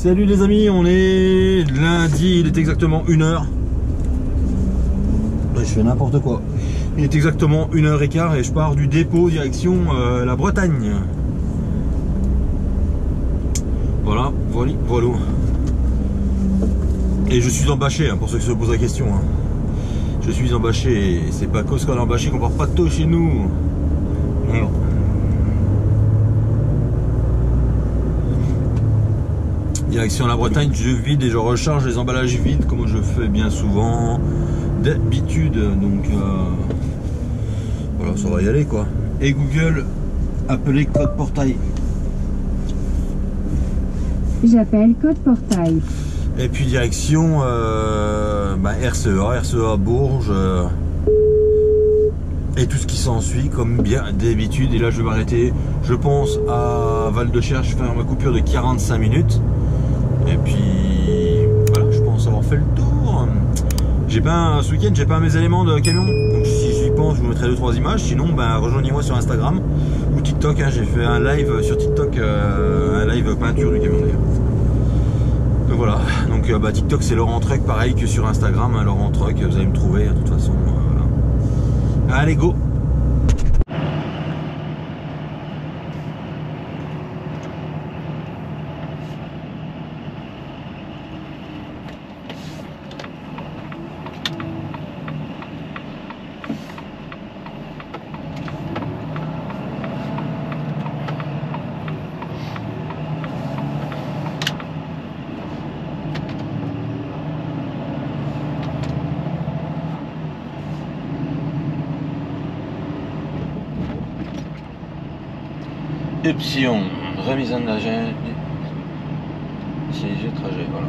Salut les amis, on est lundi, il est exactement 1h. Je fais n'importe quoi. Il est exactement 1h15 et je pars du dépôt direction la Bretagne. Voilà, voilà. Et je suis embâché, hein, pour ceux qui se posent la question. Hein. Je suis embâché, et c'est pas cause qu'on est embâché qu'on part pas de tôt chez nous. Voilà. Direction la Bretagne, je vide et je recharge les emballages vides comme je fais bien souvent d'habitude. Donc voilà, ça va y aller quoi. Et Google, appelez code portail. J'appelle code portail. Et puis direction RCEA Bourges et tout ce qui s'ensuit comme bien d'habitude. Et là je vais m'arrêter, je pense, à Val de Cherche, faire ma coupure de 45 minutes. Et puis voilà, je pense avoir fait le tour. J'ai pas ce week-end, j'ai pas mes éléments de camion, donc si j'y pense, je vous mettrai 2-3 images. Sinon, rejoignez-moi sur Instagram ou TikTok. Hein, j'ai fait un live sur TikTok, un live peinture du camion d'ailleurs. Donc voilà, donc TikTok c'est Laurent Truck, pareil que sur Instagram, hein, Laurent Truck, vous allez me trouver de toute façon. Voilà. Allez, go! Option, remise en agent, siège trajet, voilà.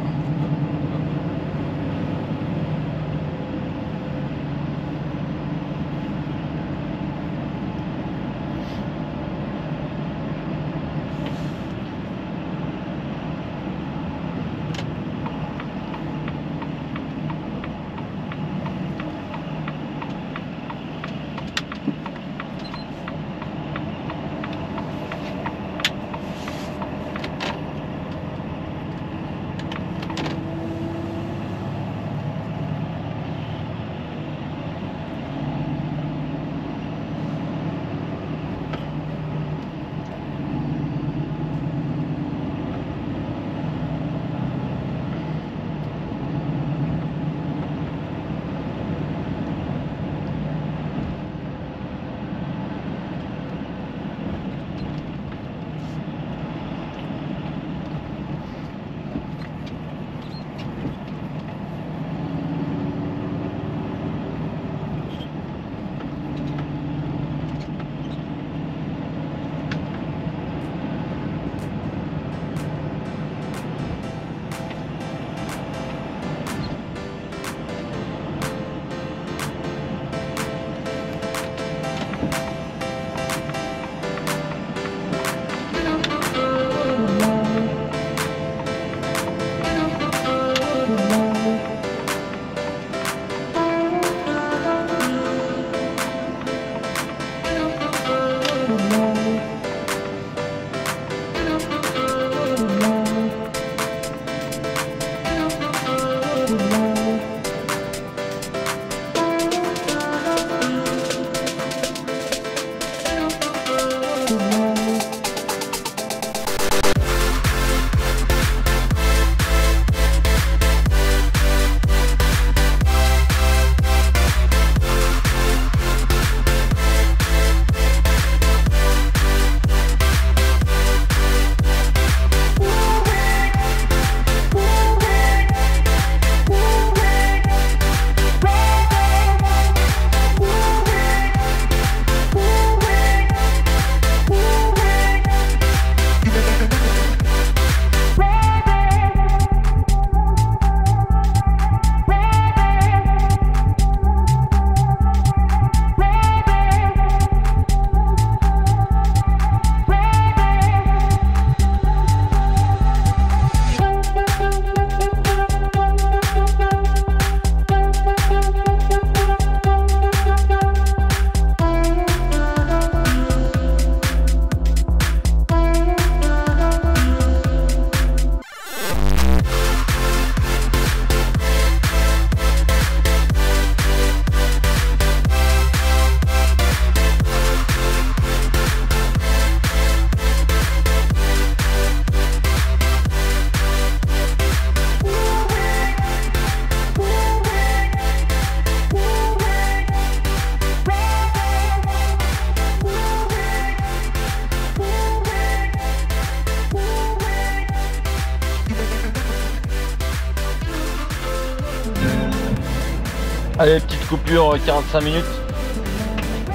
Allez, petite coupure 45 minutes.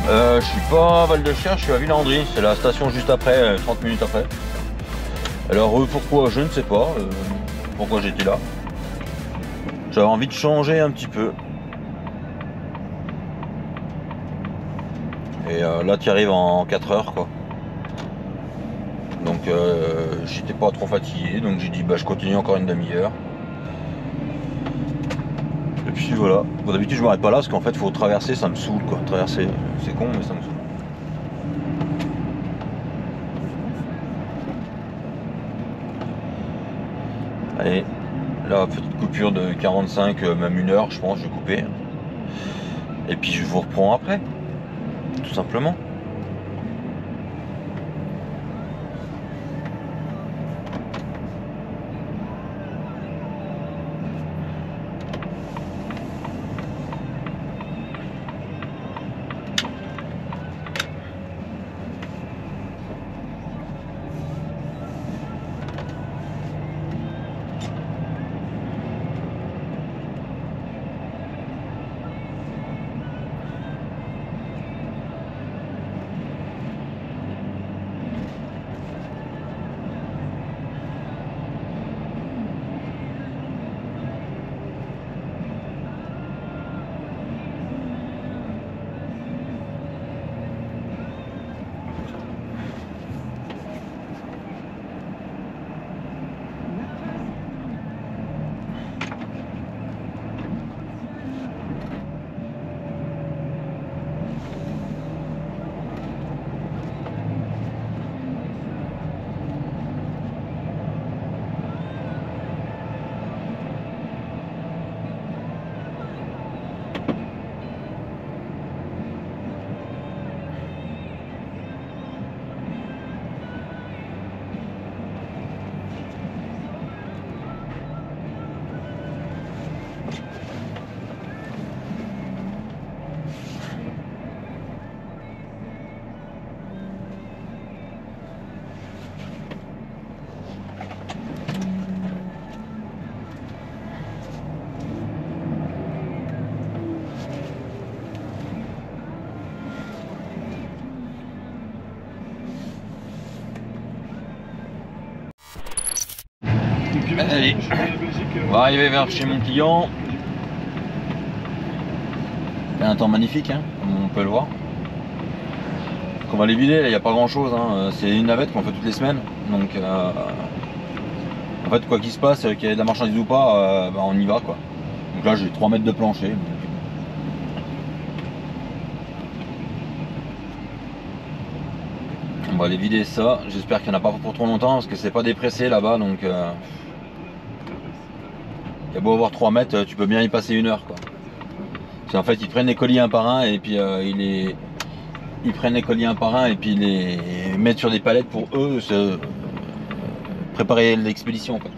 Je suis pas à Val-de-Cher, je suis à Villandry, c'est la station juste après, 30 minutes après. Alors pourquoi, je ne sais pas pourquoi j'étais là. J'avais envie de changer un petit peu. Et là tu arrives en 4 heures quoi. Donc j'étais pas trop fatigué, donc j'ai dit bah je continue encore une demi-heure. Et puis voilà. Bon, d'habitude je m'arrête pas là parce qu'en fait faut traverser, ça me saoule quoi. Traverser, c'est con mais ça me saoule. Allez, là petite coupure de 45, même 1 heure je pense, je vais couper. Et puis je vous reprends après, tout simplement. Allez, on va arriver vers chez mon client. Il y a un temps magnifique, hein, comme on peut le voir. Donc on va les vider, il n'y a pas grand chose, hein. C'est une navette qu'on fait toutes les semaines. Donc en fait quoi qu'il se passe, qu'il y ait de la marchandise ou pas, bah, on y va quoi. Donc là j'ai 3 mètres de plancher. On va aller vider ça, j'espère qu'il n'y en a pas pour trop longtemps parce que c'est pas dépressé là-bas donc il y a beau avoir 3 mètres, tu peux bien y passer 1 heure quoi. En fait ils prennent les colis un par un et puis ils prennent les colis un par un et puis ils les mettent sur des palettes pour eux préparer l'expédition en fait.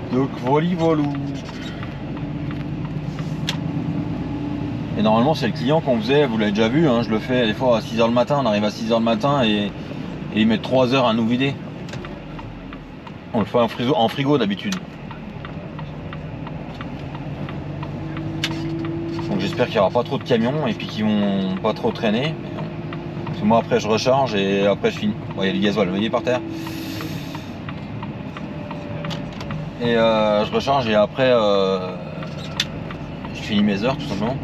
Donc voilà. Et normalement c'est le client qu'on faisait, vous l'avez déjà vu, hein, je le fais des fois à 6 h le matin, on arrive à 6 h le matin et ils mettent 3 heures à nous vider. On le fait en frigo d'habitude. Donc j'espère qu'il n'y aura pas trop de camions et puis qu'ils vont pas trop traîner. Parce que moi après je recharge et après je finis. Bon, il y a du gasoil, vous voyez par terre. Et je recharge et après je finis mes heures tout simplement.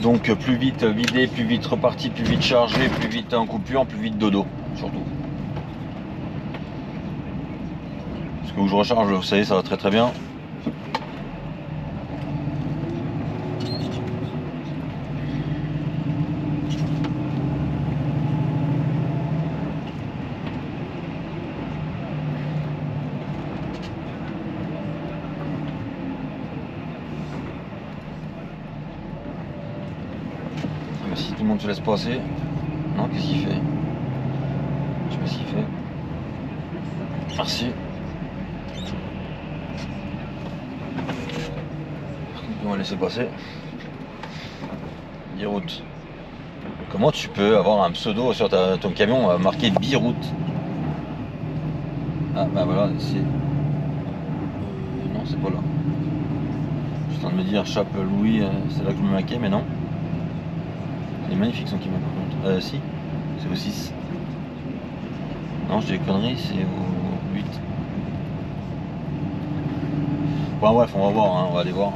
Donc plus vite vidé, plus vite reparti, plus vite chargé, plus vite en coupure, plus vite dodo surtout. Parce que où je recharge, vous savez, ça va très très bien. mais si tout le monde se laisse passer. Non, qu'est-ce qu'il fait? Je sais pas ce qu'il fait. Merci. On va laisser passer. Biroute. Comment tu peux avoir un pseudo sur ton camion marqué Biroute? Ah bah voilà, c'est... non, c'est pas là. Je suis en train de me dire Chape Louis, c'est là que je me maquais, mais non. Il est magnifique son camion par contre. Si, c'est au 6. Non, je dis des conneries, c'est au 8. Bon bref, on va voir, hein, on va aller voir.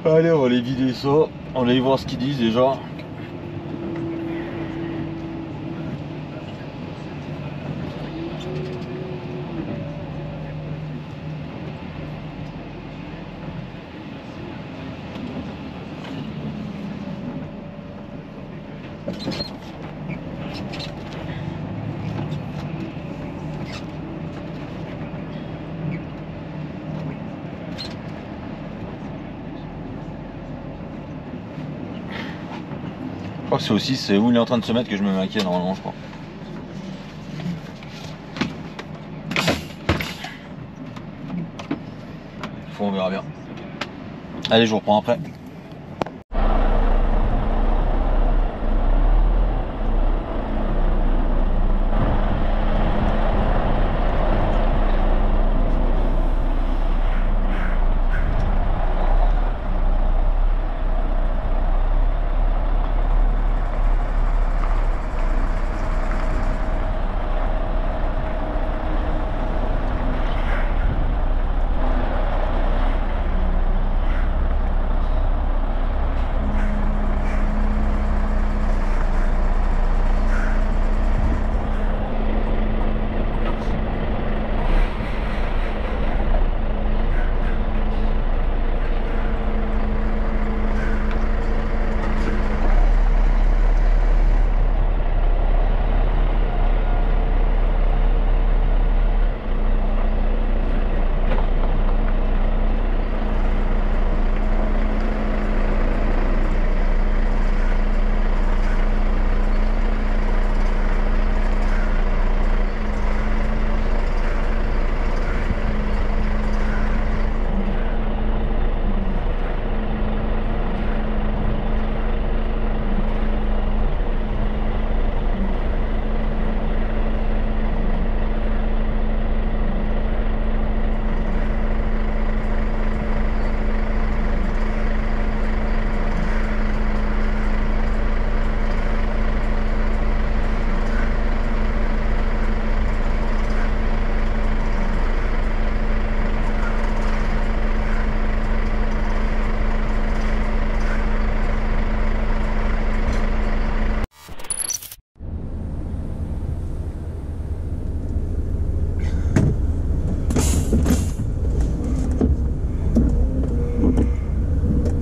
Allez, on va aller vider ça, on va aller voir ce qu'ils disent déjà. Je crois que c'est aussi c'est où il est en train de se mettre que je me maquille normalement, je crois. On verra bien. Allez, je vous reprends après.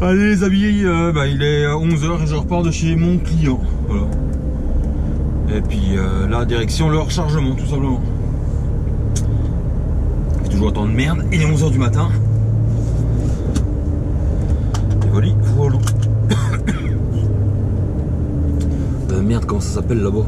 Allez les amis, il est 11h et je repars de chez mon client. Voilà. Et puis là, direction le rechargement tout simplement. Il fait toujours autant de merde, il est 11h du matin. Et voilà. Merde, comment ça s'appelle là-bas?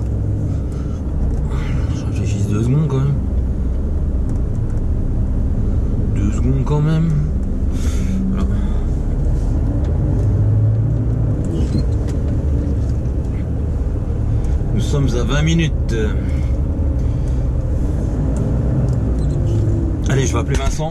20 minutes. Allez, je vais appeler Vincent.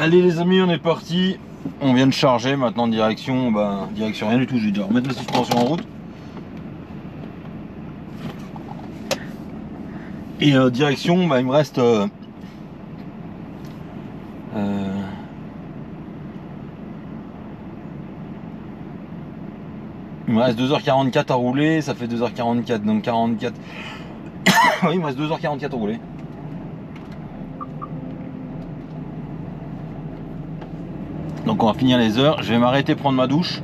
Allez les amis, on est parti. On vient de charger, maintenant direction, direction rien du tout, je vais devoir remettre la suspension en route. Et direction, il me reste il me reste 2h44 à rouler, ça fait 2h44, donc 44. Oui, il me reste 2h44 à rouler. Donc on va finir les heures. Je vais m'arrêter prendre ma douche.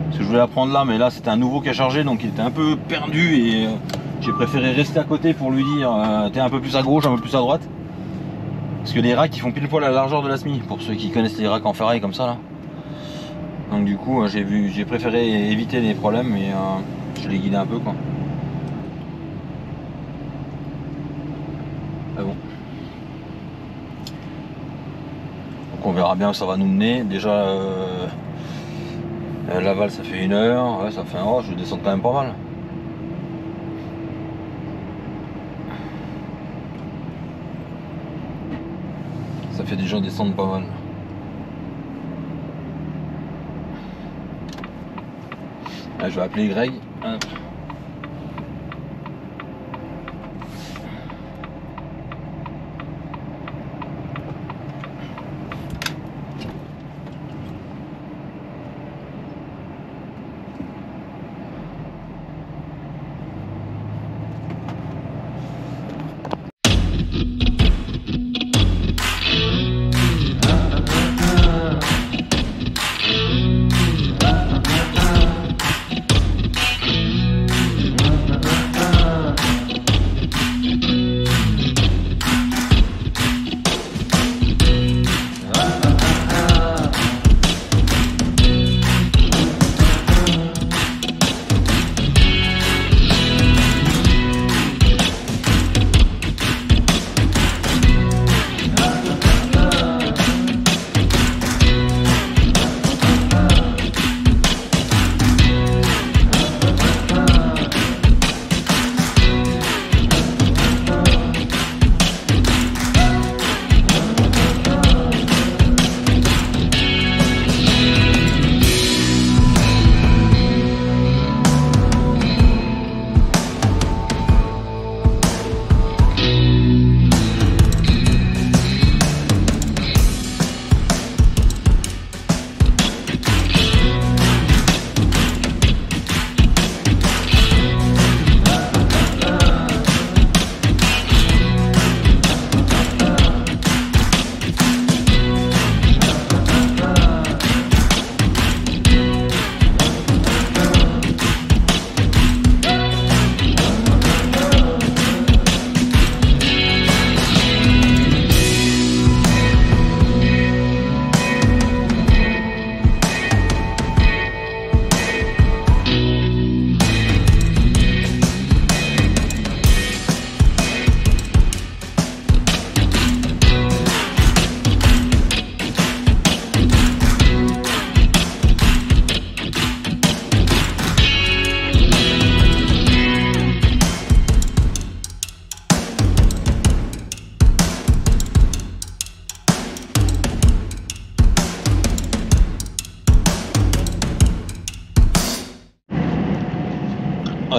Parce que je voulais la prendre là, mais là c'était un nouveau qui a chargé, donc il était un peu perdu et j'ai préféré rester à côté pour lui dire t'es un peu plus à gauche, un peu plus à droite. Parce que les racks ils font pile poil à la largeur de la SMI, pour ceux qui connaissent les racks en ferraille comme ça là. Donc du coup j'ai préféré éviter les problèmes et je l'ai guidé un peu quoi. Mais bon. Donc on verra bien où ça va nous mener. Déjà Laval ça fait 1 heure, ouais, ça fait je vais descendre quand même pas mal. Ça fait déjà descendre pas mal. Là, je vais appeler Greg. Hop.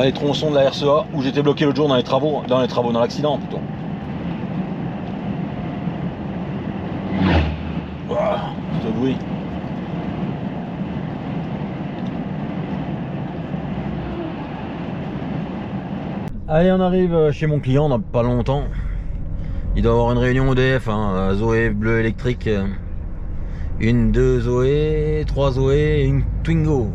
Les tronçons de la RCA où j'étais bloqué l'autre jour dans l'accident plutôt. Voilà, ce bruit. Allez, on arrive chez mon client dans pas longtemps. Il doit avoir une réunion EDF, hein, Zoé bleu électrique. 1, 2 Zoé, 3 Zoé et une Twingo.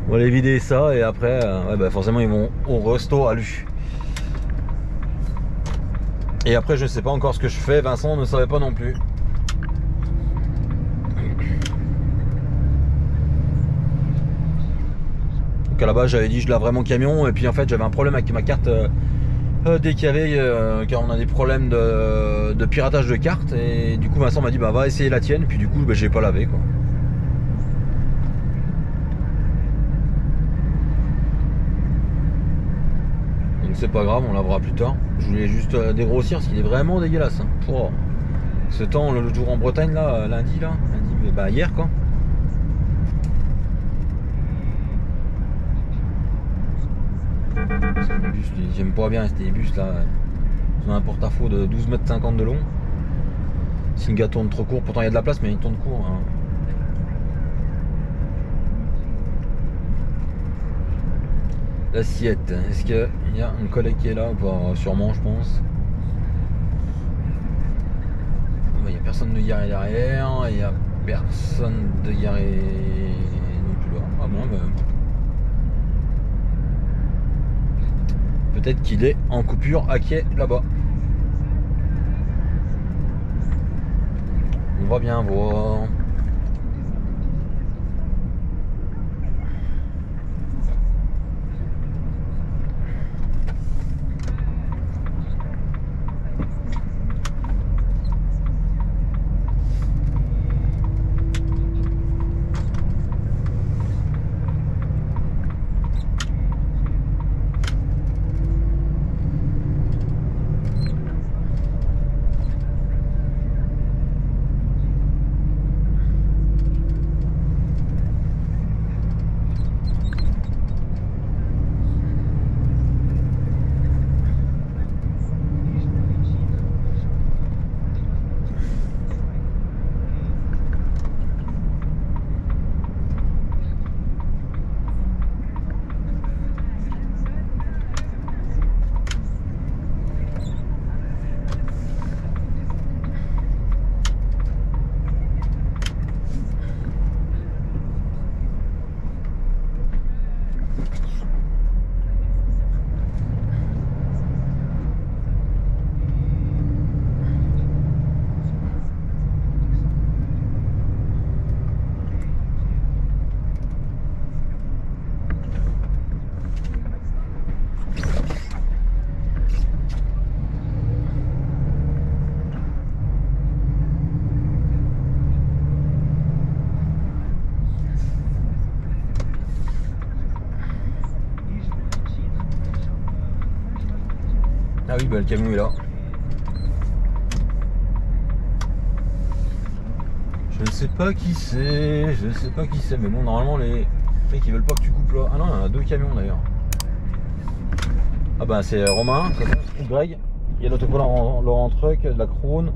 On va aller vider ça et après ouais, bah forcément ils vont au resto à Lu. Et après je sais pas encore ce que je fais, Vincent ne savait pas non plus. Donc à la base j'avais dit je laverais mon camion et puis en fait j'avais un problème avec ma carte dès qu'il y avait car on a des problèmes de piratage de cartes et du coup Vincent m'a dit bah va essayer la tienne puis du coup bah, j'ai pas lavé quoi. C'est pas grave, on lavera plus tard. Je voulais juste dégrossir parce qu'il est vraiment dégueulasse. Oh. Ce temps, le jour en Bretagne, là, lundi, mais bah hier quoi. J'aime pas bien ces bus là. Ils ont un porte-à-faux de 12,50 m de long. Si une gars tourne trop court, pourtant il y a de la place, mais il tourne court. Hein. L'assiette, est-ce qu'il y a un collègue qui est là? Bah, sûrement je pense. Il n'y a personne de garé derrière, il n'y a personne de garé non plus là. Ah bon, peut-être qu'il est en coupure à quai là-bas. On va bien voir. Ah oui, bah, le camion est là. Je ne sais pas qui c'est, mais bon, normalement les mecs ils veulent pas que tu coupes là. Ah non, il y en a deux camions d'ailleurs. Ah bah c'est Romain, ou Greg. Il y a l'autocollant Laurent Truck, de la Krone.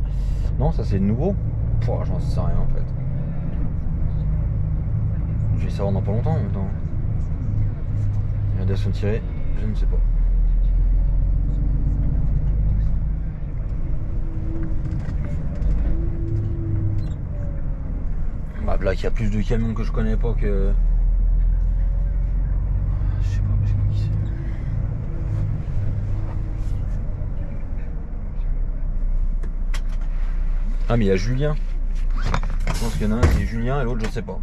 Non, ça c'est nouveau. Pouah, j'en sais rien en fait. Je vais savoir dans pas longtemps en même temps. Radiation tirée, je ne sais pas. Bah là, il y a plus de camions que je connais pas que. Je sais pas qui c'est. Ah, mais il y a Julien. Je pense qu'il y en a un qui est Julien et l'autre, je sais pas.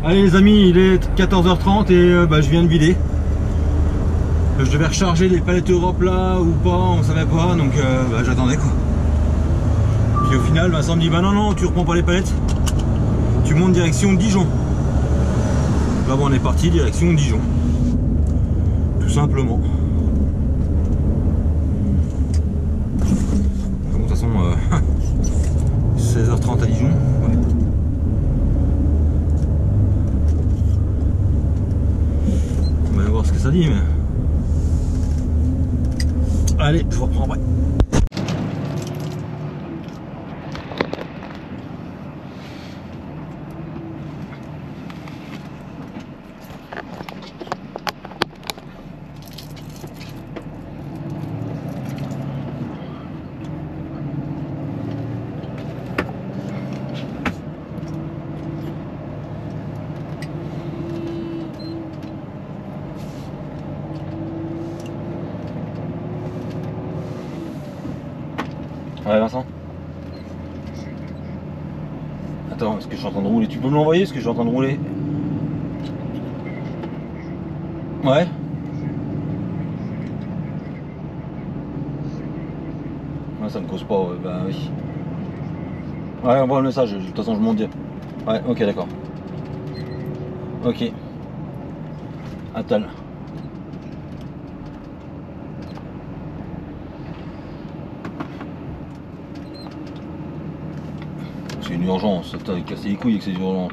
Allez les amis, il est 14h30 et je viens de vider. Je devais recharger les palettes Europe là ou pas, on savait pas, donc j'attendais quoi. Puis au final, Vincent me dit bah non, tu reprends pas les palettes, tu montes direction Dijon. Là bon, on est parti direction Dijon. Tout simplement. De toute façon, 16h30 à Dijon. Ouais. On va voir ce que ça dit, mais. Allez, je reprends après. Ouais Vincent. Attends, est-ce que je suis en train de rouler? Tu peux me l'envoyer? Est-ce que je suis en train de rouler? Ouais. Ouais, ça me cause pas, ouais, bah oui. Ouais, envoie le message, de toute façon je monte dire. Ouais, ok, d'accord. Ok. Attal. C'est une urgence, t'as cassé les couilles avec ces urgences.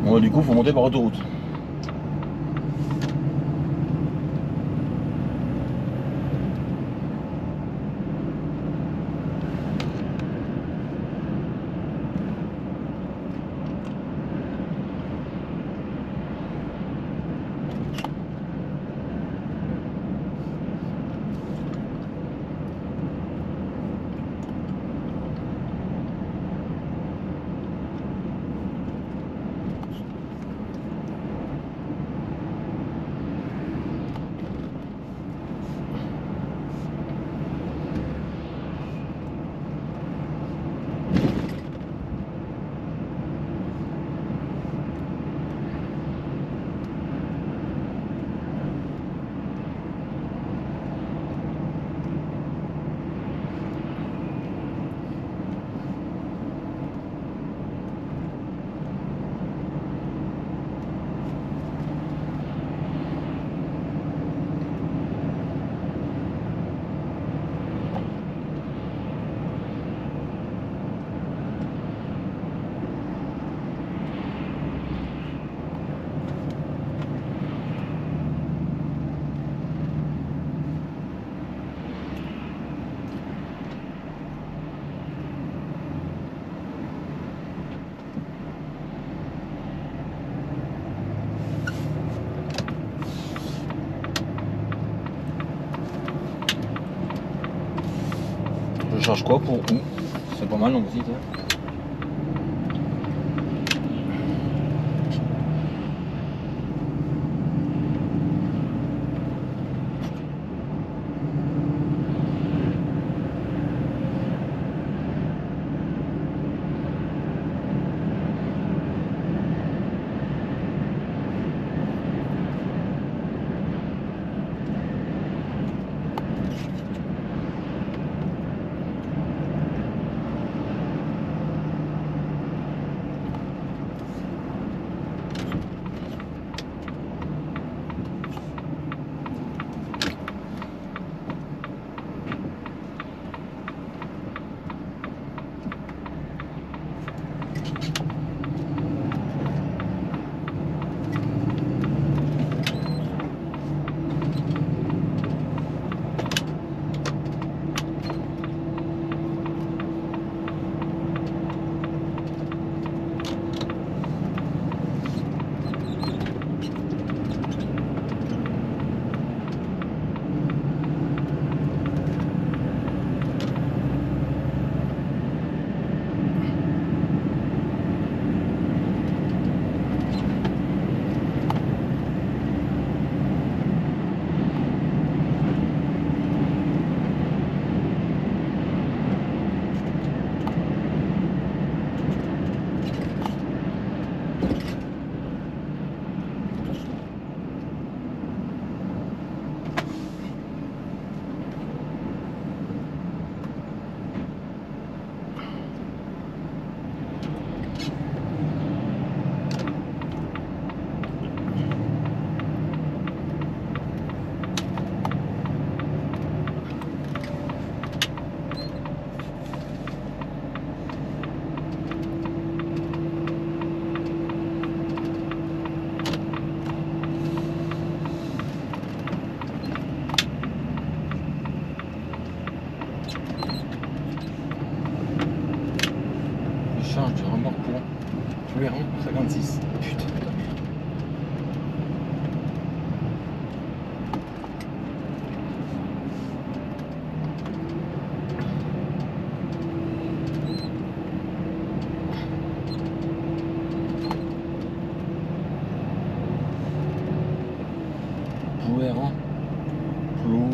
Bon, du coup, faut monter par autoroute. Je charge quoi pour où? C'est pas mal donc aussi.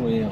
sourire.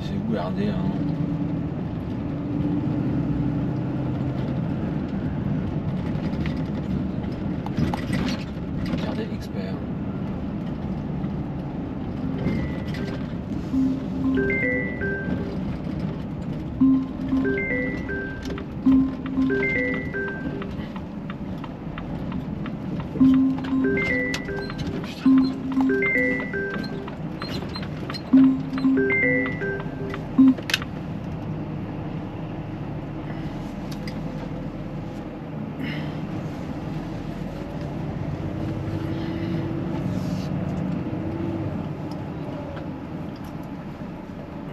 C'est où RD hein. RD expert.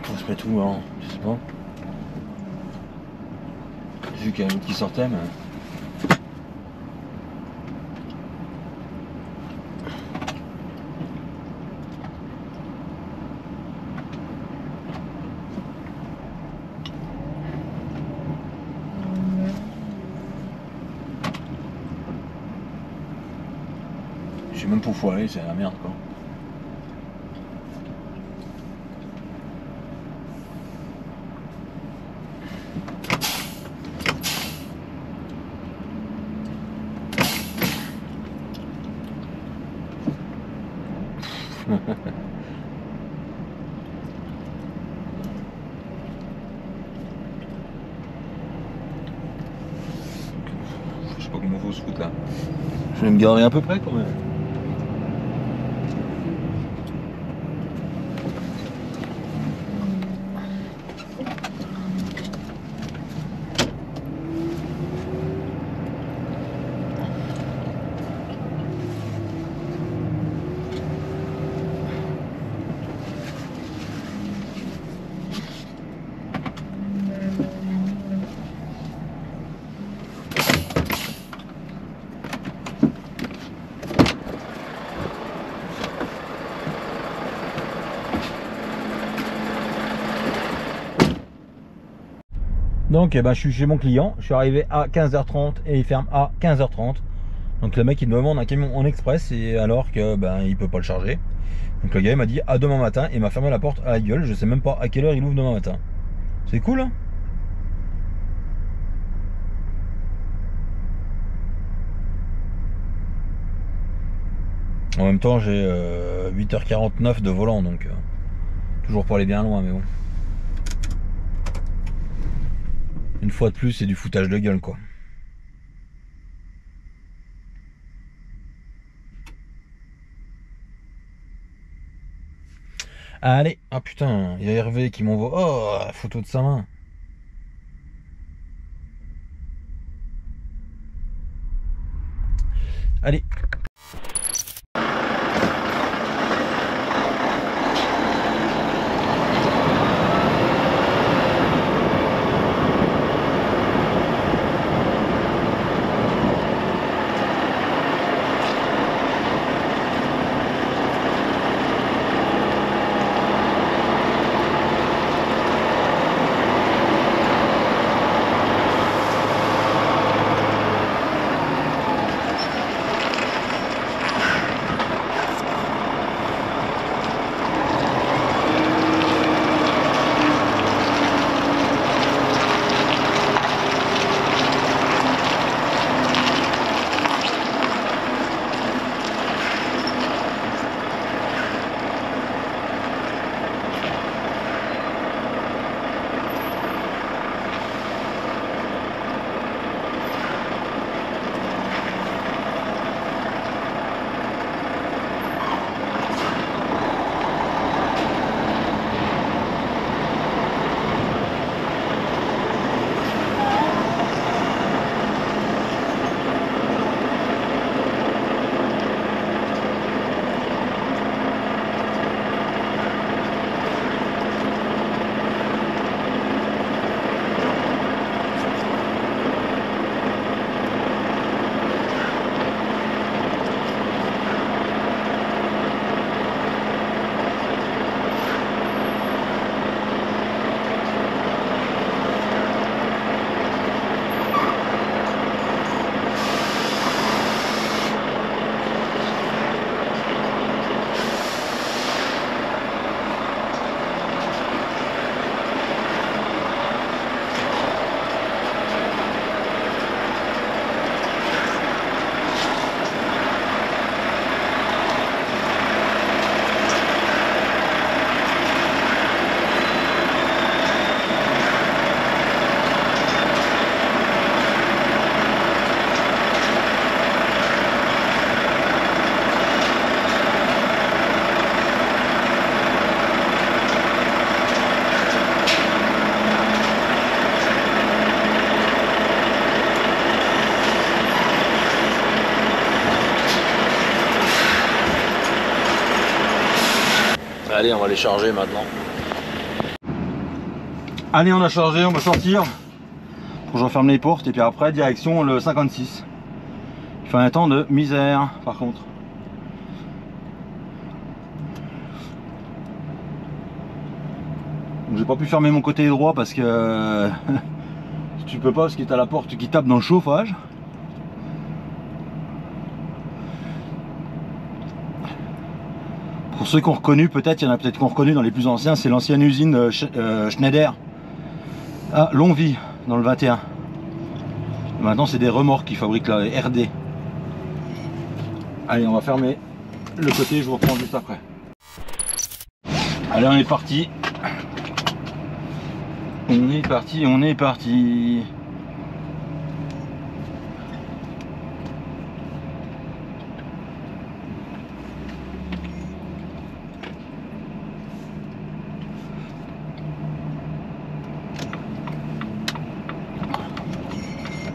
Ça se met tout, hein, je sais pas. J'ai vu qu'il y a un autre qui sortait, mais. Je sais même pas où faut aller, c'est la merde quoi. Je sais pas comment faut se foutre là. Je vais me garer à peu près quand même. Donc je suis chez mon client, je suis arrivé à 15h30 et il ferme à 15h30. Donc le mec il me demande un camion en express et alors que il peut pas le charger. Donc le gars il m'a dit à demain matin et il m'a fermé la porte à la gueule, je sais même pas à quelle heure il ouvre demain matin. C'est cool hein. En même temps j'ai 8h49 de volant donc toujours pour aller bien loin mais bon. Une fois de plus c'est du foutage de gueule quoi. Allez, ah putain, il y a Hervé qui m'envoie oh photo de sa main. Allez. Allez, on va les charger maintenant. Allez, on a chargé, on va sortir. Faut que je referme les portes et puis après, direction le 56. Il fait un temps de misère, par contre. J'ai pas pu fermer mon côté droit parce que tu peux pas, parce que t'as la porte qui tape dans le chauffage. Pour ceux qui ont reconnu, peut-être, il y en a peut-être qui ont reconnu dans les plus anciens, c'est l'ancienne usine Schneider à Longwy, dans le 21. Maintenant, c'est des remorques qui fabriquent la RD. Allez, on va fermer le côté, je vous reprends juste après. Allez, on est parti. On est parti, on est parti.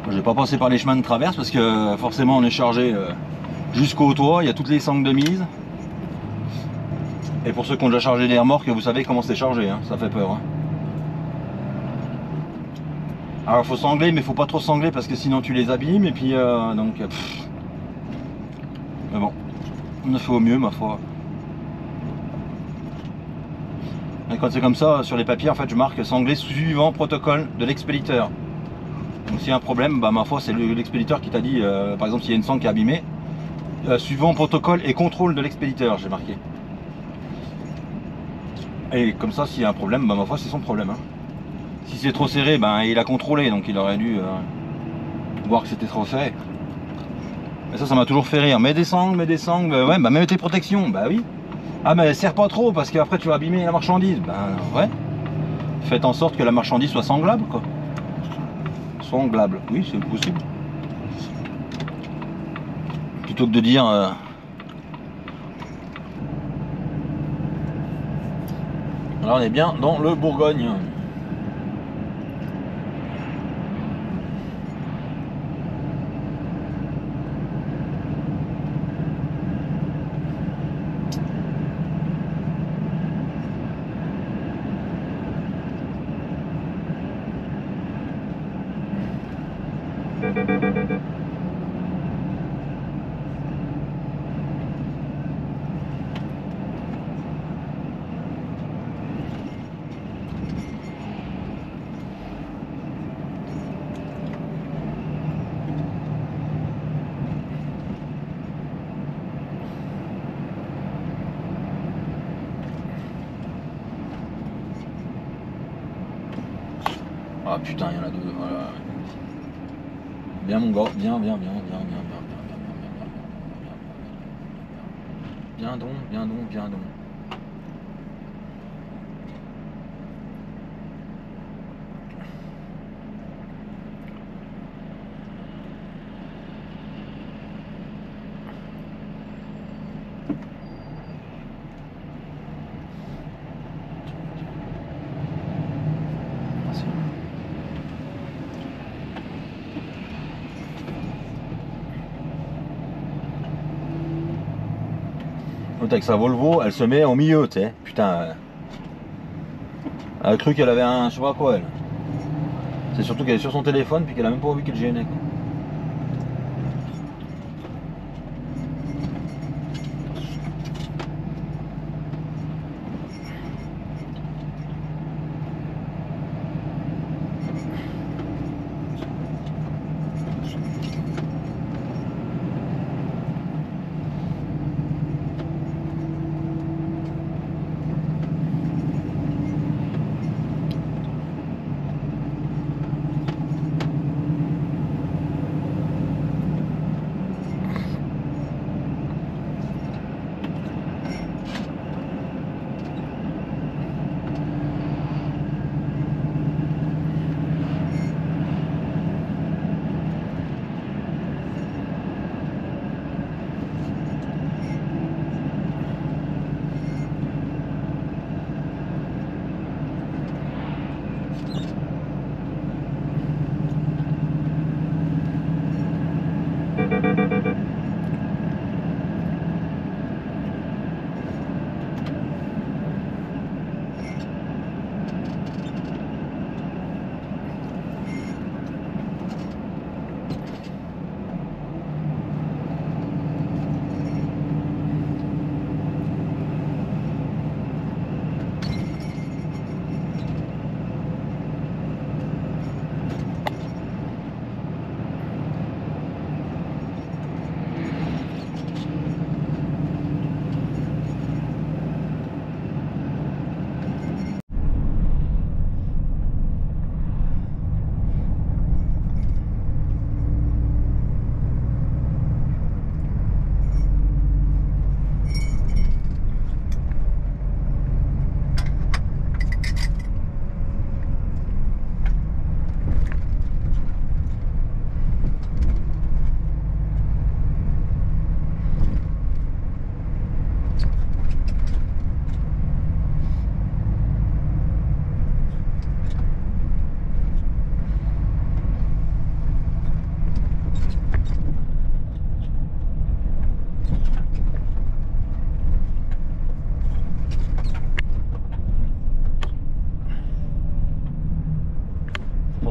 Je vais pas passer par les chemins de traverse parce que forcément on est chargé jusqu'au toit, il y a toutes les sangles de mise. Et pour ceux qui ont déjà chargé des remorques, vous savez comment c'est chargé, hein, ça fait peur. Hein. Alors il faut sangler, mais il faut pas trop sangler parce que sinon tu les abîmes et puis donc. Mais bon, on a fait au mieux ma foi. Et quand c'est comme ça, sur les papiers, en fait, je marque sangler suivant protocole de l'expéditeur. Donc s'il y a un problème, bah ma foi, c'est l'expéditeur qui t'a dit, par exemple, s'il y a une sangle qui est abîmée, suivant protocole et contrôle de l'expéditeur, j'ai marqué. Et comme ça, s'il y a un problème, bah ma foi, c'est son problème. Hein. Si c'est trop serré, ben il a contrôlé, donc il aurait dû voir que c'était trop serré. Mais ça m'a toujours fait rire. Mets des sangles, ouais, bah mets tes protections, bah oui. Ah mais serre pas trop parce qu'après tu vas abîmer la marchandise. Ben ouais. Faites en sorte que la marchandise soit sanglable, quoi. Sanglable, oui, c'est possible. Plutôt que de dire. Alors on est bien dans le Bourgogne. Ah putain, il y en a deux. Voilà. Bien mon gars, bien. Viens donc. Avec sa Volvo, elle se met au milieu, tu sais. Putain. Elle a cru qu'elle avait un. Je sais pas quoi, elle. C'est surtout qu'elle est sur son téléphone puis qu'elle a même pas vu qu'elle gênait, quoi.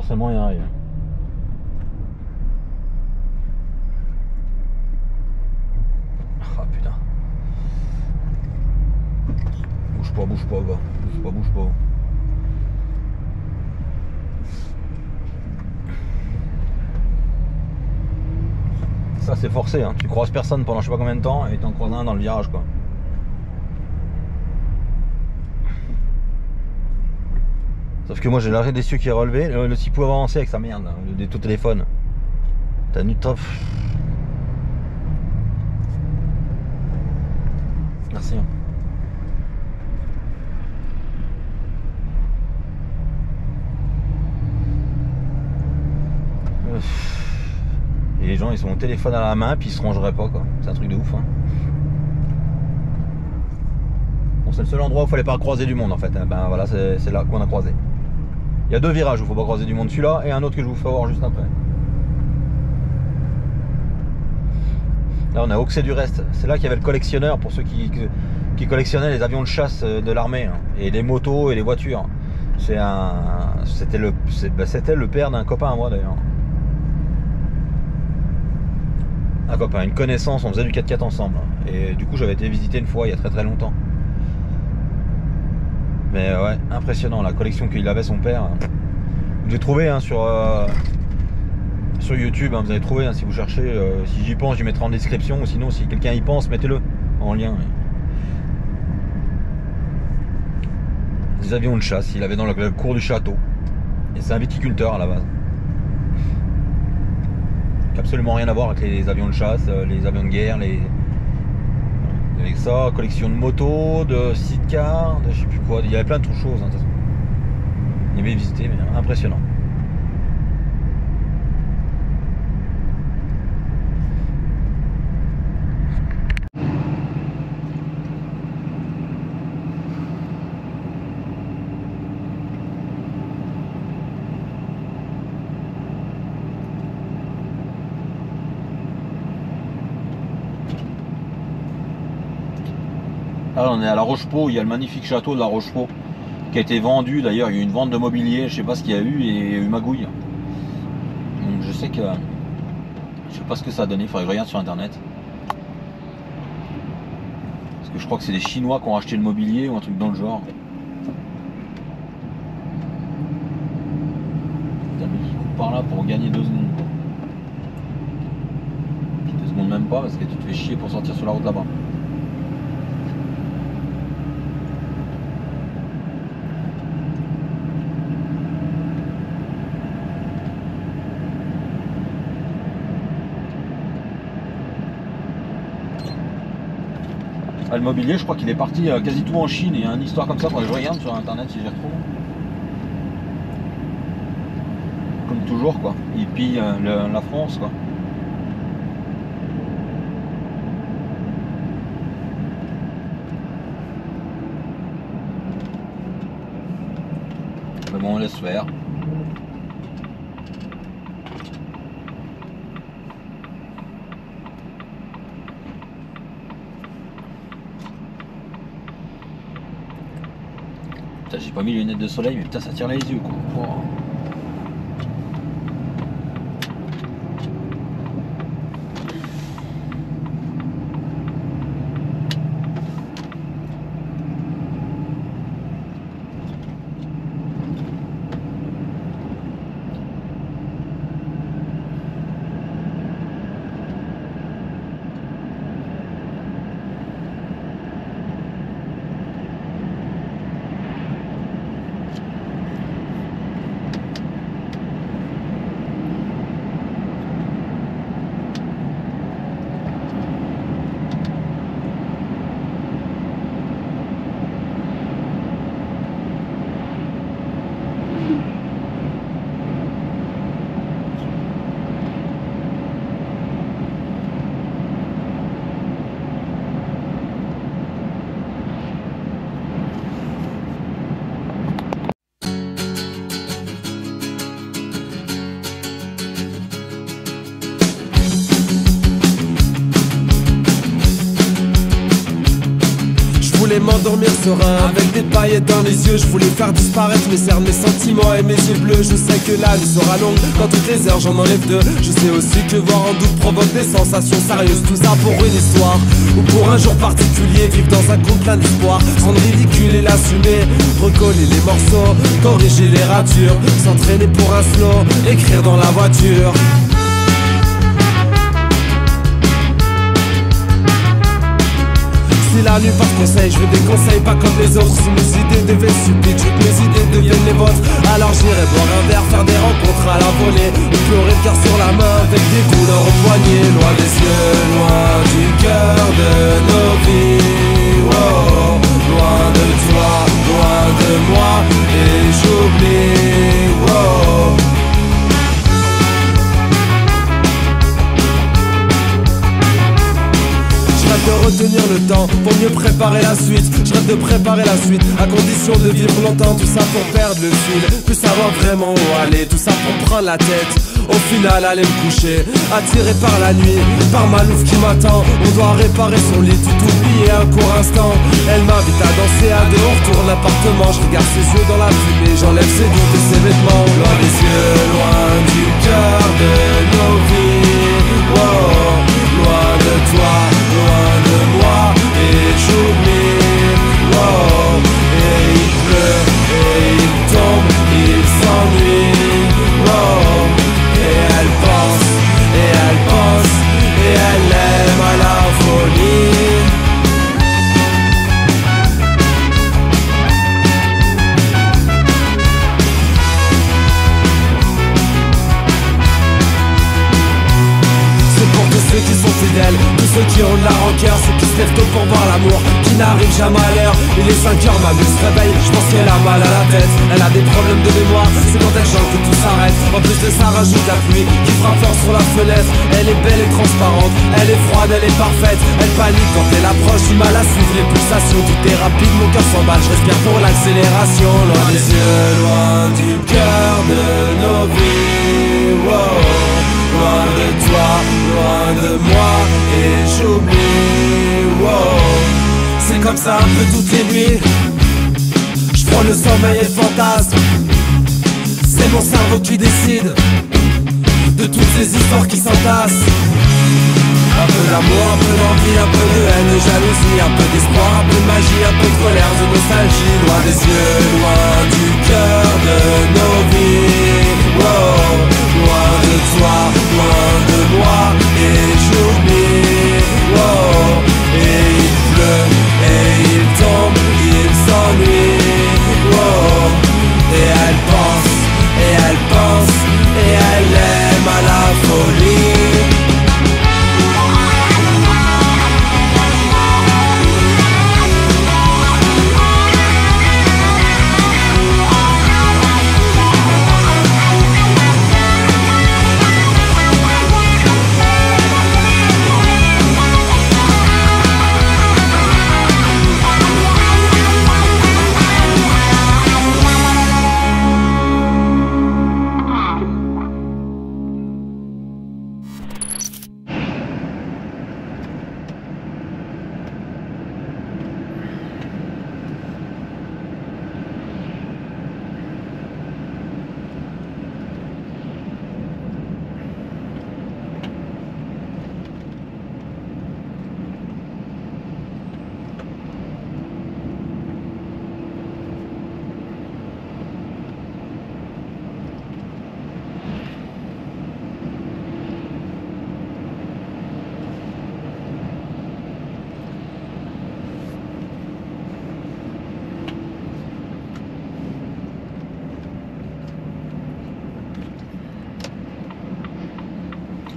forcément y arriver. Ah putain. Bouge pas, gars. Bouge pas. Ça c'est forcé, hein. Tu croises personne pendant je sais pas combien de temps et t'en croises un dans le virage, quoi. Sauf que moi j'ai l'arrêt d'essieu qui est relevé, le 6 pouces avancé avec sa merde, des tout téléphone. T'as une top. Merci. Hein. Et les gens ils sont au téléphone à la main puis ils se rangeraient pas, quoi. C'est un truc de ouf, hein. Bon, c'est le seul endroit où il fallait pas croiser du monde en fait, hein. Ben voilà, c'est là qu'on a croisé. Il y a deux virages où il faut pas croiser du monde, celui-là et un autre que je vous fais voir juste après. Là on a Auxey du Rest, c'est là qu'il y avait le collectionneur pour ceux qui collectionnaient les avions de chasse de l'armée, hein, et les motos et les voitures. C'était le père d'un copain à moi d'ailleurs. Un copain, une connaissance, on faisait du 4x4 ensemble. Et du coup j'avais été visiter une fois il y a très très longtemps. Mais ouais, impressionnant la collection qu'il avait son père. J'ai trouvé, hein, sur YouTube, hein, vous allez trouver, hein, si vous cherchez. Si j'y pense, j'y mettrai en description. Ou sinon, si quelqu'un y pense, mettez-le en lien. Des avions de chasse, il avait dans la cour du château. Et c'est un viticulteur à la base. Qui n'a absolument rien à voir avec les avions de chasse, les avions de guerre, avec ça, collection de motos, de sidecars, de je sais plus quoi, il y avait plein de choses, hein, de toute façon. Il y avait visité, mais impressionnant. Là on est à La Rochepot, il y a le magnifique château de La Rochepot qui a été vendu, d'ailleurs il y a eu une vente de mobilier, je sais pas ce qu'il y a eu, et il y a eu magouille. Donc je sais que je sais pas ce que ça a donné, il faudrait que je regarde sur internet. Parce que je crois que c'est des Chinois qui ont acheté le mobilier ou un truc dans le genre. Putain mais qui coupe par là pour gagner 2 secondes. 2 secondes même pas parce que tu te fais chier pour sortir sur la route là-bas. Le mobilier, je crois qu'il est parti quasi tout en Chine. Il y a une histoire comme ça, faudrait que je regarde sur internet si j'y retrouve. Comme toujours, quoi. Il pille la France, quoi. Mais bon, on laisse faire. J'ai pas mis les lunettes de soleil, mais putain ça tire les yeux, quoi. Oh. m'endormir serein. Avec des paillettes dans les yeux, je voulais faire disparaître mes cernes, mes sentiments et mes yeux bleus. Je sais que la nuit sera longue, dans toutes les heures j'en enlève deux. Je sais aussi que voir en doute provoque des sensations sérieuses. Tout ça pour une histoire, ou pour un jour particulier. Vivre dans un conte plein d'espoir, rendre ridicule et l'assumer. Recoller les morceaux, corriger les ratures, s'entraîner pour un slow, écrire dans la voiture. Si la nuit pas de conseils, je veux des conseils pas comme les autres. Si mes idées devaient subir, je veux que mes idées deviennent les vôtres. Alors j'irai boire un verre, faire des rencontres à la volée, ou pleurer le cœur sur la main avec des douleurs au poignet. Loin des yeux, loin du cœur de nos vies, oh. Loin de toi, loin de moi, et j'oublie, oh. Je rêve de retenir le temps pour mieux préparer la suite. Je rêve de préparer la suite à condition de vivre longtemps. Tout ça pour perdre le fil, plus savoir vraiment où aller. Tout ça pour prendre la tête, au final aller me coucher. Attiré par la nuit, par ma louve qui m'attend. On doit réparer son lit, tout oublier un court instant. Elle m'invite à danser à deux, on retourne l'appartement. Je regarde ses yeux dans la fumée, j'enlève ses doutes et ses vêtements. Loin des yeux, loin du cœur de nos vies, wow. Loin de toi, loin de moi, et j'oublie, wow. Et il pleut, et il tombe, il s'ennuie, wow. Et elle pense, et elle pense, et elle aime à la folie. Ceux qui sont fidèles, tous ceux qui ont de la rancœur, ceux qui se lèvent tôt pour voir l'amour, qui n'arrivent jamais à l'heure. Il est 5 heures, ma muse se réveille, je pense qu'elle a mal à la tête. Elle a des problèmes de mémoire, c'est quand elle chante que tout s'arrête. En plus de ça rajoute la pluie qui frappe fort sur la fenêtre. Elle est belle et transparente, elle est froide, elle est parfaite. Elle panique quand elle approche, du mal à suivre les pulsations. Tout est rapide, mon cœur s'emballe, je respire pour l'accélération. Loin des yeux, loin du cœur de nos vies, wow. Loin de toi, loin de moi, et j'oublie, wow. C'est comme ça un peu toutes les nuits. Je prends le sommeil et le fantasme. C'est mon cerveau qui décide de toutes ces histoires qui s'entassent. Un peu d'amour, un peu d'envie, un peu de haine, de jalousie, un peu d'espoir, un peu de magie, un peu de colère, de nostalgie. Loin des yeux, loin du cœur de nos vies, wow. Loin de toi, loin de moi, et j'oublie, wow. Et il pleut, et il tombe, il s'ennuie, wow. Et elle pense, et elle pense, et elle aime à la folie.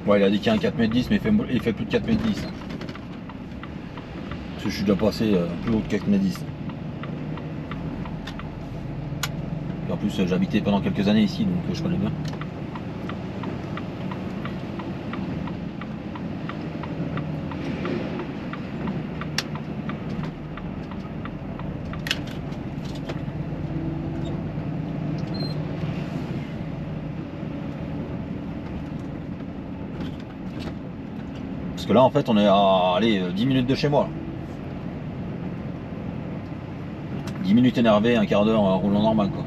Ouais, il a dit qu'il y a un 4,10 m, mais il fait plus de 4,10 m. Parce que je suis déjà passé plus haut que 4,10 m. Et en plus, j'ai habité pendant quelques années ici, donc je connais bien. Parce que là en fait on est à allez, 10 minutes de chez moi. minutes énervé, un quart d'heure roulant normal quoi.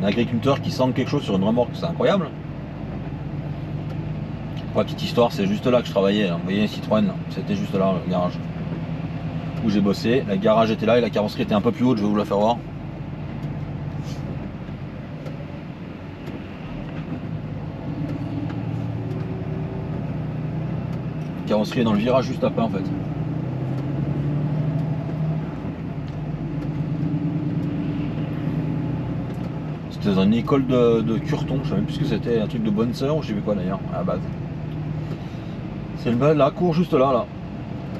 Un agriculteur qui sent quelque chose sur une remorque, c'est incroyable. Pour la petite histoire, c'est juste là que je travaillais. Vous voyez Citroën, c'était juste là le garage où j'ai bossé. Le garage était là et la carrosserie était un peu plus haute, je vais vous la faire voir. La carrosserie est dans le virage juste après en fait. C'était dans une école de Curton, je sais même plus ce que c'était, un truc de bonne sœur ou je sais plus quoi d'ailleurs, à la base. C'est la cour juste là,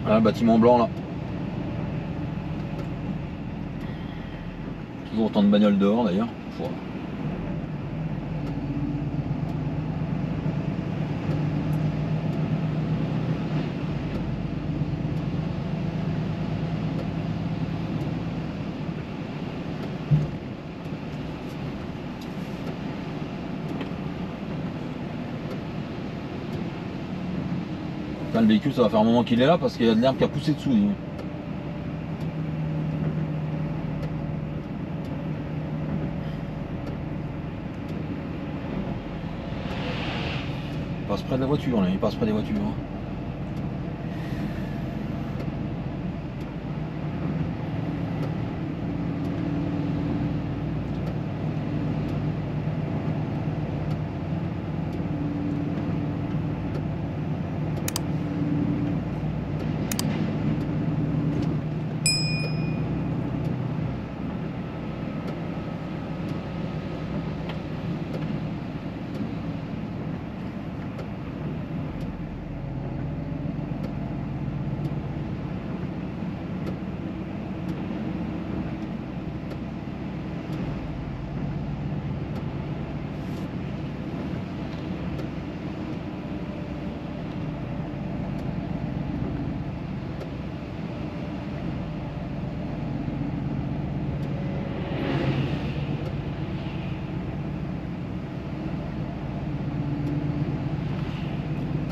là, le bâtiment blanc là. Toujours autant de bagnoles dehors d'ailleurs. Le véhicule, ça va faire un moment qu'il est là parce qu'il y a de l'herbe qui a poussé dessous. Il passe près de la voiture, là, il passe près des voitures.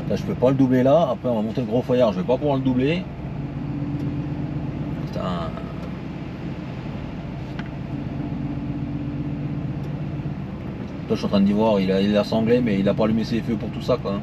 Là, je peux pas le doubler là, après on va monter le gros foillard, je vais pas pouvoir le doubler. Putain. Là je suis en train d'y voir, il a sanglé mais il a pas allumé ses feux pour tout ça quoi.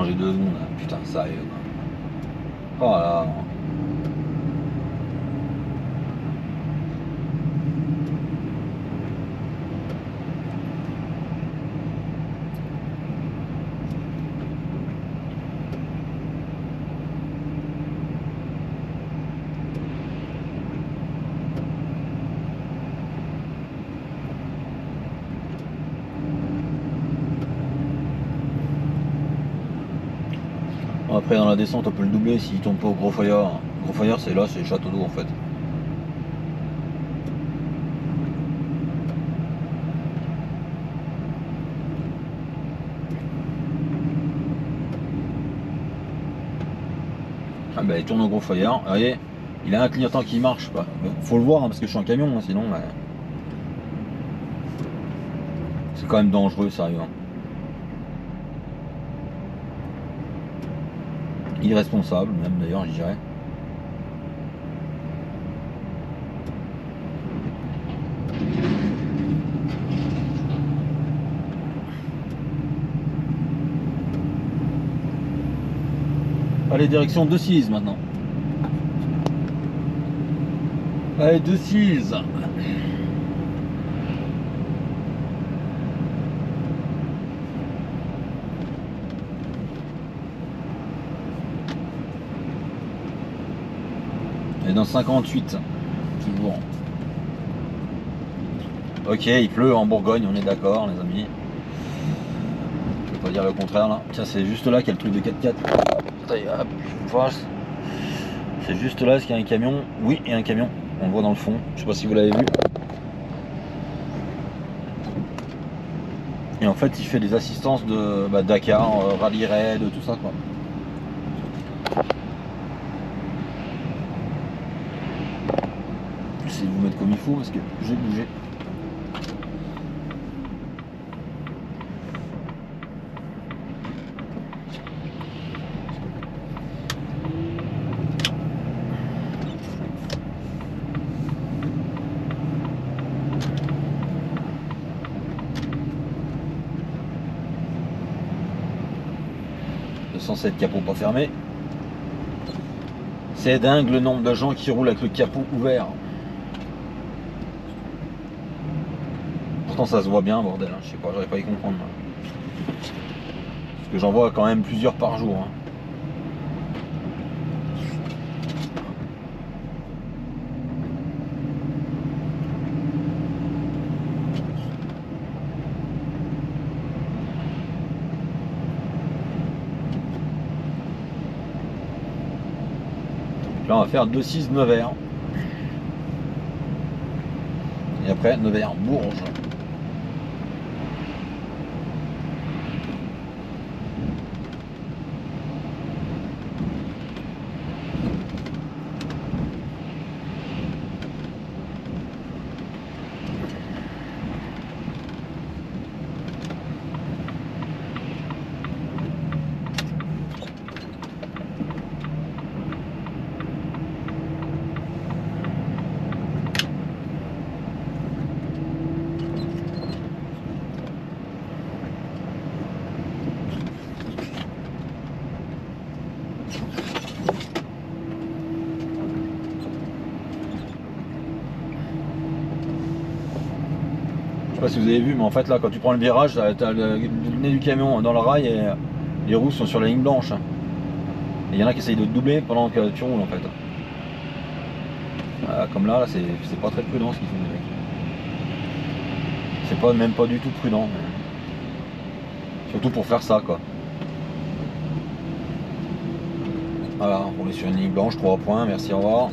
J'ai 2 secondes, putain, sérieux. Oh là là. Après dans la descente on peut le doubler s'il tombe pas au Gros Fayard. Gros Fayard c'est là, c'est le château d'eau en fait. Ah bah il tourne au Gros Fayard, vous voyez, il a un clignotant qui marche pas. Faut le voir hein, parce que je suis en camion, hein, sinon bah, c'est quand même dangereux sérieux. Hein. Irresponsable même d'ailleurs je dirais. Allez, direction Decize maintenant. Allez, Decize. Et dans 58, toujours. Ok, il pleut en Bourgogne, on est d'accord les amis. Je vais pas dire le contraire là. Tiens, c'est juste là qu'il y a le truc de 4x4. C'est juste là, est-ce qu'il y a un camion? Oui, il y a un camion. On le voit dans le fond. Je sais pas si vous l'avez vu. Et en fait, il fait des assistances de Dakar, rallye raid, tout ça quoi. J'essaie de vous mettre comme il faut parce que j'ai bougé. Le 107 capot pas fermé. C'est dingue le nombre de gens qui roulent avec le capot ouvert. Pourtant ça se voit bien bordel, hein. Je sais pas, j'arrive pas à y comprendre. Parce que j'en vois quand même plusieurs par jour. Hein. Là on va faire 2-6 Nevers. Et après Nevers Bourges. Je sais pas si vous avez vu, mais en fait là quand tu prends le virage, t'as le nez du camion dans le rail et les roues sont sur la ligne blanche. Et il y en a qui essayent de te doubler pendant que tu roules en fait. Voilà, comme là c'est pas très prudent ce qu'ils font les mecs. C'est pas même pas du tout prudent. Mais... surtout pour faire ça quoi. Voilà, on est sur une ligne blanche, 3 points, merci, au revoir.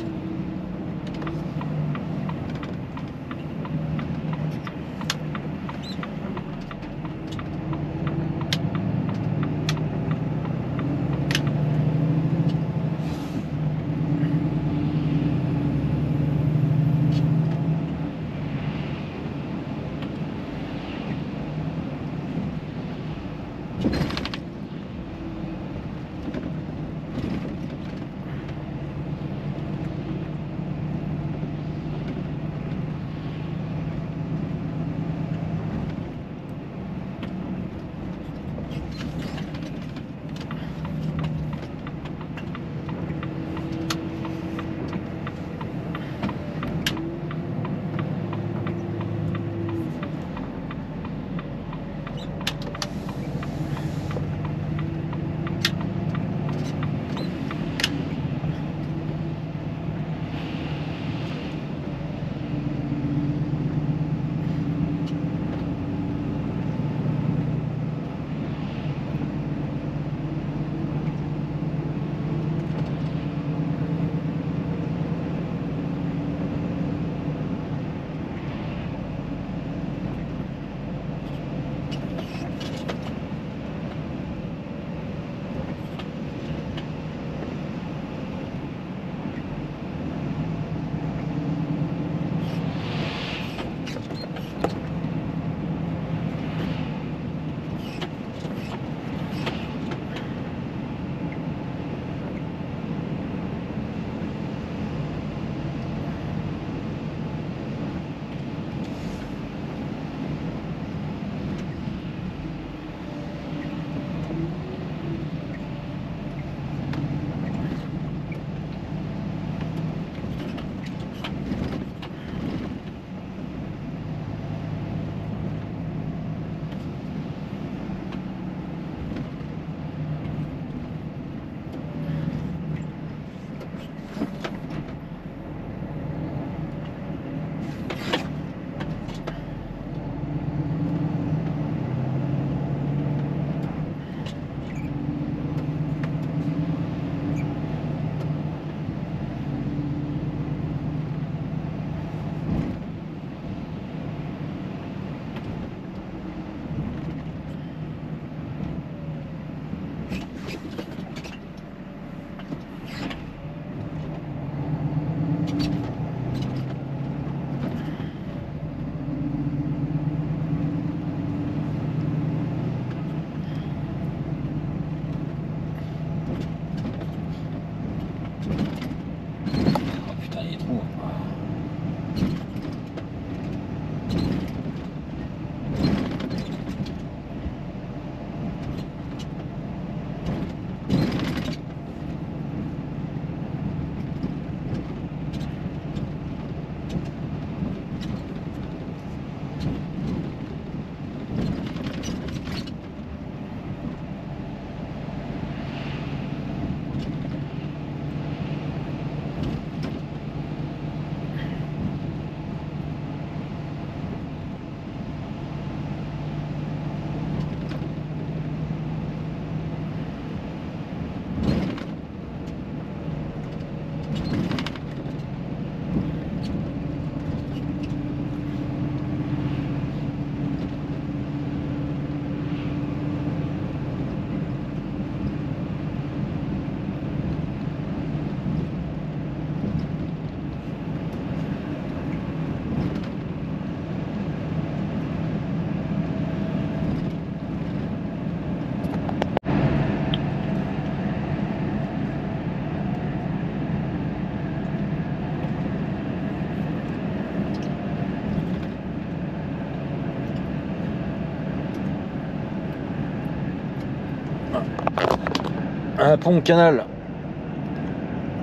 Un pont canal.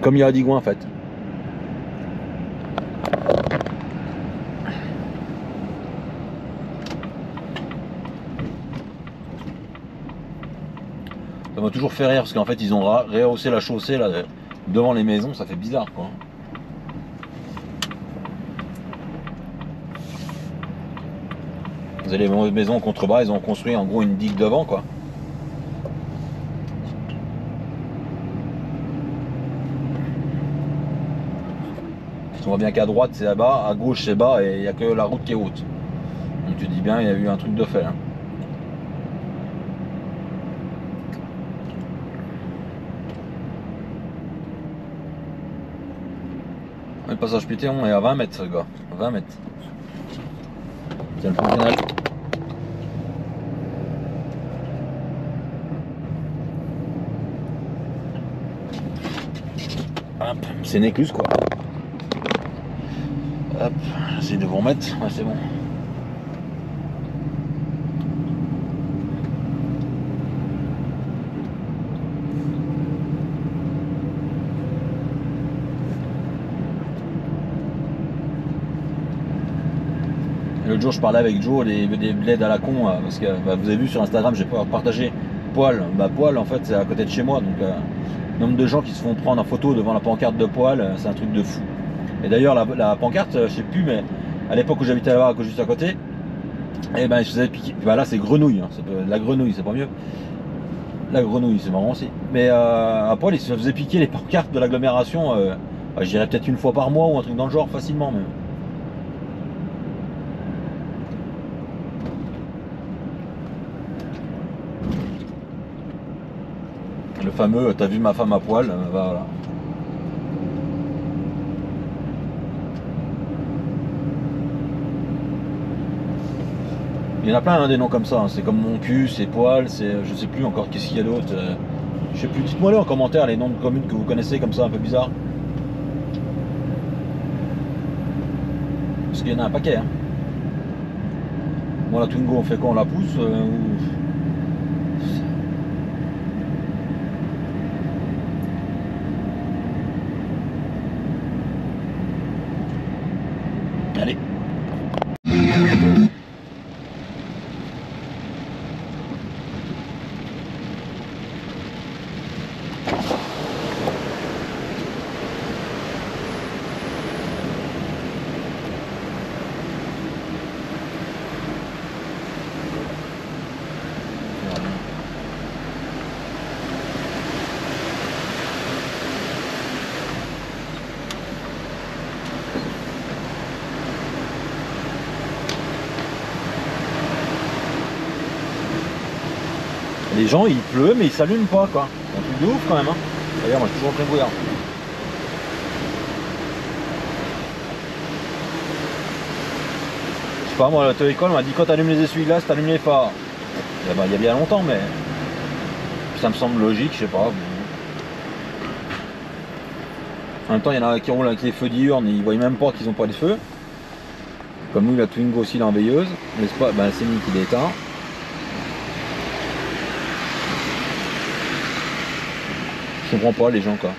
Comme il y a à Digoin en fait. Ça m'a toujours fait rire parce qu'en fait ils ont rehaussé la chaussée là devant les maisons, ça fait bizarre quoi. Vous avez les maisons en contrebas, ils ont construit en gros une digue devant quoi. On voit bien qu'à droite c'est bas, à gauche c'est bas et il n'y a que la route qui est haute. Donc tu dis bien il y a eu un truc de fait. Hein. Le passage piéton est à 20 mètres, gars. 20 mètres. Tiens le pont canal. Hop, c'est une écluse quoi. Hop, j'essaie de vous remettre. Ouais, c'est bon. L'autre jour je parlais avec Joe des bleds à la con parce que bah, vous avez vu sur Instagram j'ai partagé Poil. Bah Poil en fait c'est à côté de chez moi donc le nombre de gens qui se font prendre en photo devant la pancarte de Poil c'est un truc de fou. Et d'ailleurs la pancarte je sais plus mais à l'époque où j'habitais là-bas juste à côté et ben je faisais piquer. Bah là c'est grenouille, hein, la grenouille c'est pas mieux. La grenouille c'est marrant aussi. Mais à Poil ils se faisaient piquer les pancartes de l'agglomération bah, je dirais peut-être une fois par mois ou un truc dans le genre facilement même. Le fameux t'as vu ma femme à poil, voilà. Il y en a plein hein, des noms comme ça, hein. C'est comme mon cul, c'est poil, c'est je sais plus encore qu'est-ce qu'il y a d'autre. Je sais plus, dites-moi les en commentaire les noms de communes que vous connaissez comme ça un peu bizarre. Parce qu'il y en a un paquet. Hein. Bon la Twingo on fait quoi, on la pousse Allez. Les gens il pleut mais ils s'allument pas quoi. C'est un truc de ouf quand même hein. D'ailleurs moi je suis toujours en plein brouillard. Je sais pas moi l'auto-école m'a dit quand t'allumes les essuie-glaces t'allumes les phares. Et ben, il y a bien longtemps mais ça me semble logique, je sais pas. En même temps il y en a qui roulent avec les feux diurnes, ils voient même pas qu'ils ont pas de feu. Comme nous la Twingo aussi la veilleuse, n'est-ce pas? Ben c'est mis qu'il est éteint. Je comprends pas les gens quoi.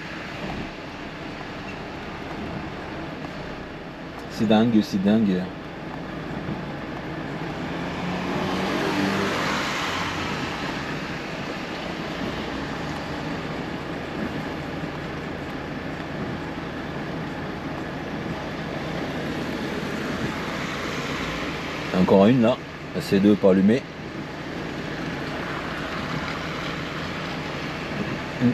C'est dingue, c'est dingue. Encore une là, la C2 pas allumée. Le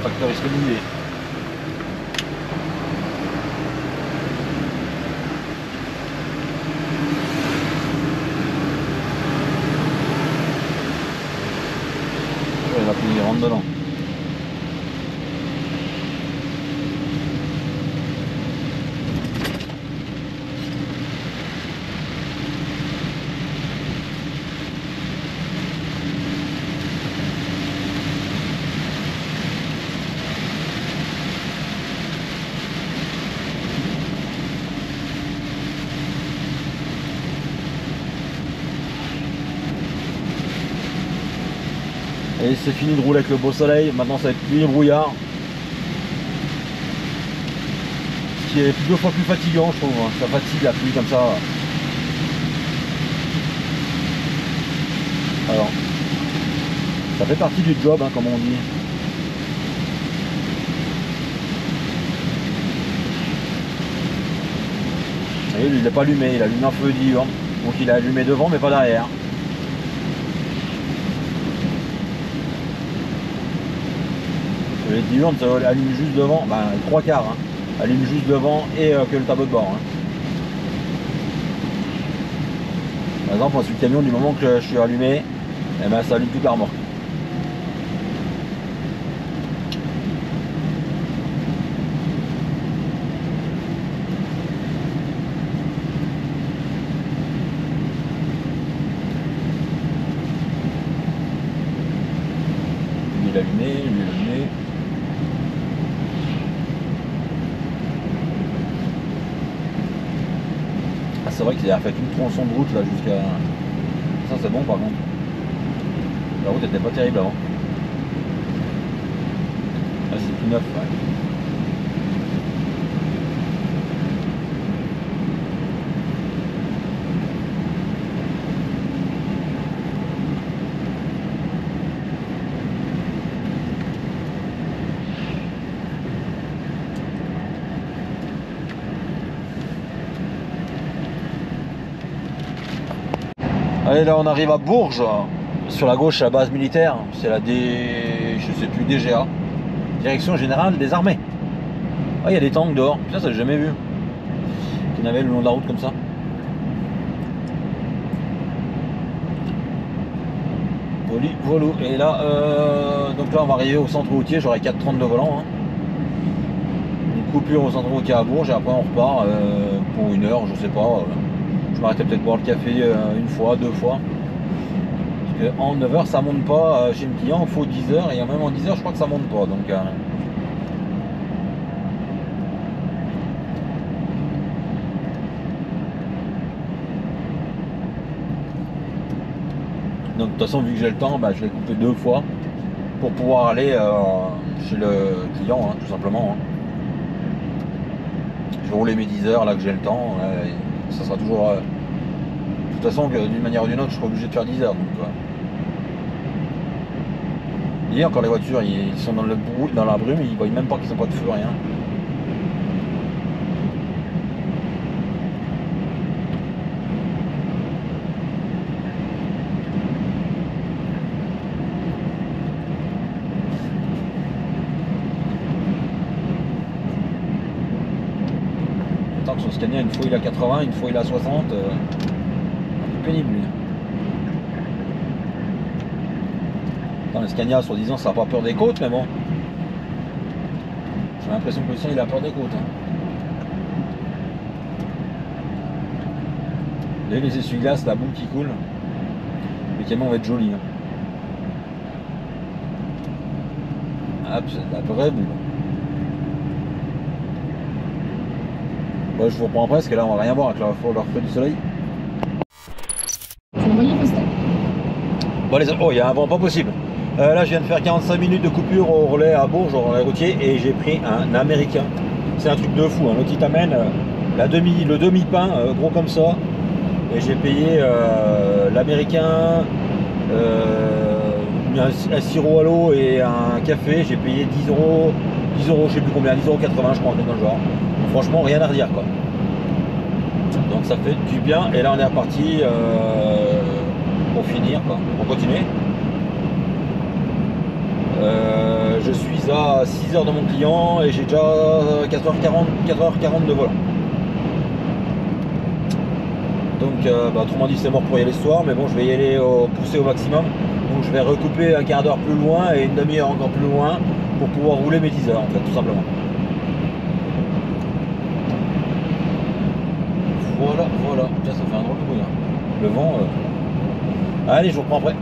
tracteur risque de mouiller. Il rentre dedans. Et c'est fini de rouler avec le beau soleil, maintenant ça va être pluie et brouillard. Ce qui est 2 fois plus fatigant je trouve, hein. Ça fatigue la pluie comme ça. Alors, ça fait partie du job, hein, comme on dit. Vous voyez, lui il n'est pas allumé, il a allumé un feu diurne. Donc il a allumé devant mais pas derrière. Les diurnes ça allume juste devant, ben 3/4 hein, allume juste devant et que le tableau de bord. Hein. Par exemple moi sur le camion du moment que je suis allumé, et ben ça allume toute la remorque. Il est allumé, il est allumé. Ah, c'est vrai qu'il a fait une tronçon de route là jusqu'à... Ça c'est bon par contre. La route était pas terrible avant. Ah, c'est tout neuf, ouais. Allez, là on arrive à Bourges, sur la gauche la base militaire, c'est la je sais plus, DGA, Direction Générale des Armées. Ah, il y a des tanks dehors, putain ça j'ai jamais vu, qui navaient le long de la route comme ça. Voilà. Et là, donc là on va arriver au centre routier, j'aurai 4,30 de volant. Hein. Une coupure au centre routier à Bourges et après on repart pour 1 heure, je sais pas. Je m'arrêtais peut-être boire le café 1 fois, 2 fois. Parce que en 9h ça monte pas chez le client, il faut 10h et même en 10h je crois que ça monte pas. Donc de toute façon vu que j'ai le temps, bah, je l'ai coupé 2 fois pour pouvoir aller chez le client hein, tout simplement. Hein. Je vais rouler mes 10h là que j'ai le temps. Ça sera toujours... de toute façon, d'une manière ou d'une autre, je serai obligé de faire 10 heures. Donc, hier, encore les voitures, ils sont dans la brume, ils ne voient même pas qu'ils n'ont pas de feu, rien. Tant que son Scania, une fois il a 80, une fois il a 60, un peu pénible lui. Dans le Scania, soi-disant, ça n'a pas peur des côtes, mais bon. J'ai l'impression que le sien, il a peur des côtes. Hein. Là, les essuie-glaces, la boue qui coule. Le camion va être joli. Hein. Hop, c'est de la vraie boue. Bon, je vous reprends après, parce que là, on va rien voir avec leur feu du soleil. Bon, oh, il y a un vent pas possible. Là, je viens de faire 45 minutes de coupure au relais à Bourges, au relais routier, et j'ai pris un américain. C'est un truc de fou, hein. L'autre il t'amène le demi-pain, gros comme ça, et j'ai payé l'américain, un sirop à l'eau et un café, j'ai payé 10 euros, je sais plus combien, 10,80 € je crois, dans le genre. Franchement, rien à redire quoi. Donc ça fait du bien, et là on est reparti pour finir quoi, pour continuer. Je suis à 6h de mon client et j'ai déjà 4h40 de volant. Donc autrement dit c'est mort pour y aller ce soir, mais bon je vais y aller pousser au maximum. Donc je vais recouper un quart d'heure plus loin et une demi-heure encore plus loin pour pouvoir rouler mes 10 heures en fait, tout simplement. Voilà, ça fait un drôle de bruit. Hein. Le vent. Allez, je vous reprends après.